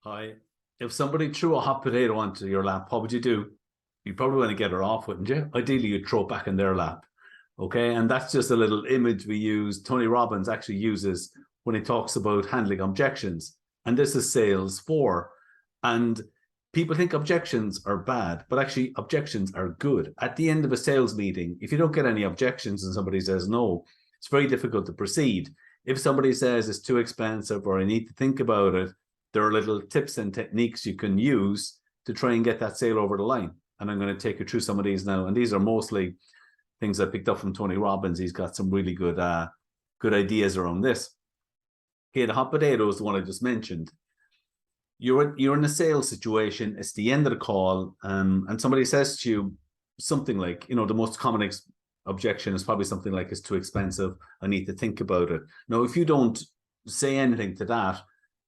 Hi. If somebody threw a hot potato onto your lap, what would you do? You probably want to get her off, wouldn't you? Ideally, you'd throw it back in their lap. Okay. And that's just a little image we use. Tony Robbins actually uses when he talks about handling objections. And this is sales for. And people think objections are bad, but actually, objections are good. At the end of a sales meeting, if you don't get any objections and somebody says no, it's very difficult to proceed. If somebody says it's too expensive or I need to think about it, there are little tips and techniques you can use to try and get that sale over the line. And I'm going to take you through some of these now. And these are mostly things I picked up from Tony Robbins. He's got some really good ideas around this. Okay, the hot potato is the one I just mentioned. You're in a sales situation. It's the end of the call, and somebody says to you something like, the most common objection is probably something like, it's too expensive. I need to think about it. Now, if you don't say anything to that,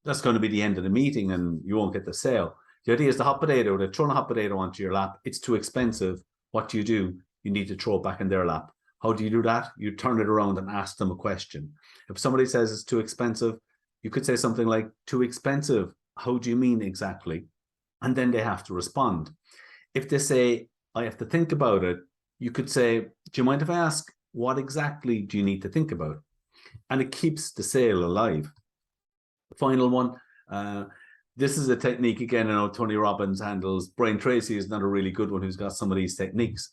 that's going to be the end of the meeting and you won't get the sale. The idea is the hot potato, they're throwing a hot potato onto your lap. It's too expensive. What do? You need to throw it back in their lap. How do you do that? You turn it around and ask them a question. If somebody says it's too expensive, you could say something like, too expensive. How do you mean exactly? And then they have to respond. If they say, I have to think about it, you could say, do you mind if I ask, what exactly do you need to think about? And it keeps the sale alive. The final one, this is a technique, again, I know Tony Robbins handles. Brian Tracy is not a really good one who's got some of these techniques.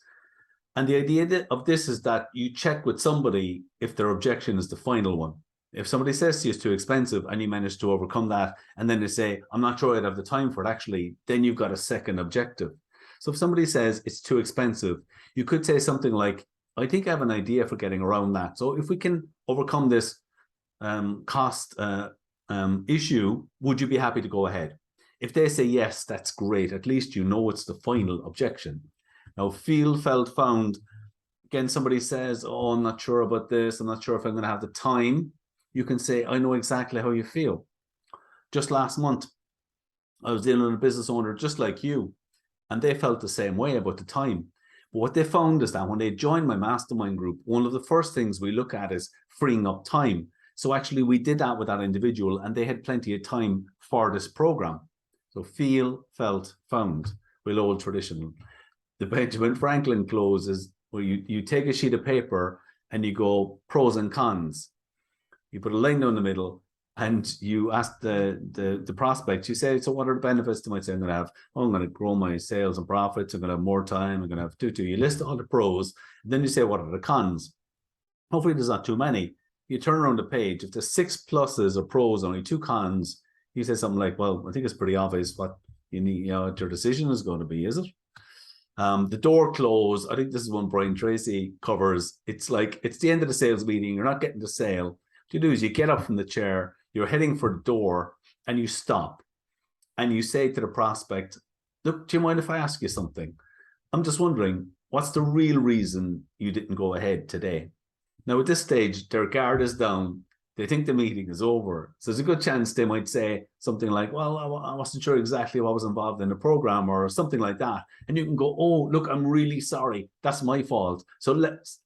And the idea of this is that you check with somebody if their objection is the final one. If somebody says to you it's too expensive and you manage to overcome that, and then they say, I'm not sure I'd have the time for it, actually, then you've got a second objective. So if somebody says it's too expensive, you could say something like, I think I have an idea for getting around that. So if we can overcome this cost issue, would you be happy to go ahead? If they say yes, that's great. At least you know it's the final objection. Now, feel, felt, found. Again, somebody says, oh, I'm not sure about this. I'm not sure if I'm going to have the time. You can say, I know exactly how you feel. Just last month, I was dealing with a business owner just like you, and they felt the same way about the time. But what they found is that when they joined my mastermind group, one of the first things we look at is freeing up time. So actually, we did that with that individual, and they had plenty of time for this program. So feel, felt, found. Real old traditional. The Benjamin Franklin close is where you take a sheet of paper and you go pros and cons. You put a line down the middle and you ask the prospect, you say, so what are the benefits to my say? I'm going to have, I'm going to grow my sales and profits. I'm going to have more time. I'm going to have two. You list all the pros. And then you say, what are the cons? Hopefully there's not too many. You turn around the page. If there's 6 pluses or pros, only 2 cons, you say something like, well, I think it's pretty obvious what you need, what your decision is going to be, is it? The door close. I think this is one Brian Tracy covers. It's like, it's the end of the sales meeting. You're not getting the sale. What you do is you get up from the chair, you're heading for the door, and you stop. And you say to the prospect, look, do you mind if I ask you something? I'm just wondering, what's the real reason you didn't go ahead today? Now, at this stage, their guard is down. They think the meeting is over. So there's a good chance they might say something like, well, I wasn't sure exactly what was involved in the program or something like that. And you can go, oh, look, I'm really sorry. That's my fault. So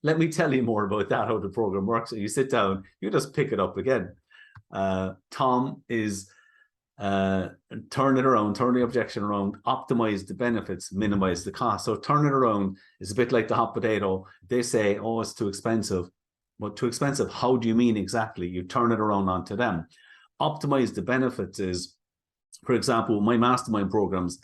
let me tell you more about that, how the program works. So you sit down, you just pick it up again. Tom is turn it around, turn the objection around, optimize the benefits, minimize the cost. So turn it around is a bit like the hot potato. They say, oh, it's too expensive. Well, too expensive, how do you mean exactly? You turn it around onto them. Optimize the benefits is, for example, my mastermind programs,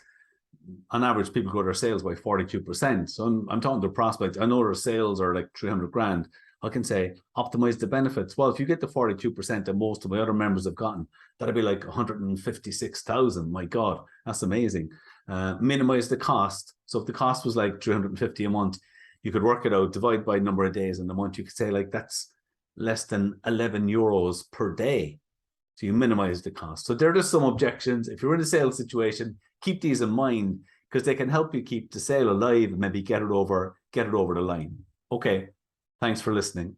on average, people grow their sales by 42%. So I'm talking to a prospect. I know their sales are like 300 grand. I can say, optimize the benefits. Well, if you get the 42% that most of my other members have gotten, that'd be like 156,000. My God, that's amazing. Minimize the cost. So if the cost was like 350 a month, you could work it out, divide by number of days in the month. You could say like that's less than 11 euros per day. So you minimize the cost. So there are just some objections. If you're in a sales situation, keep these in mind because they can help you keep the sale alive and maybe get it over the line. Okay, thanks for listening.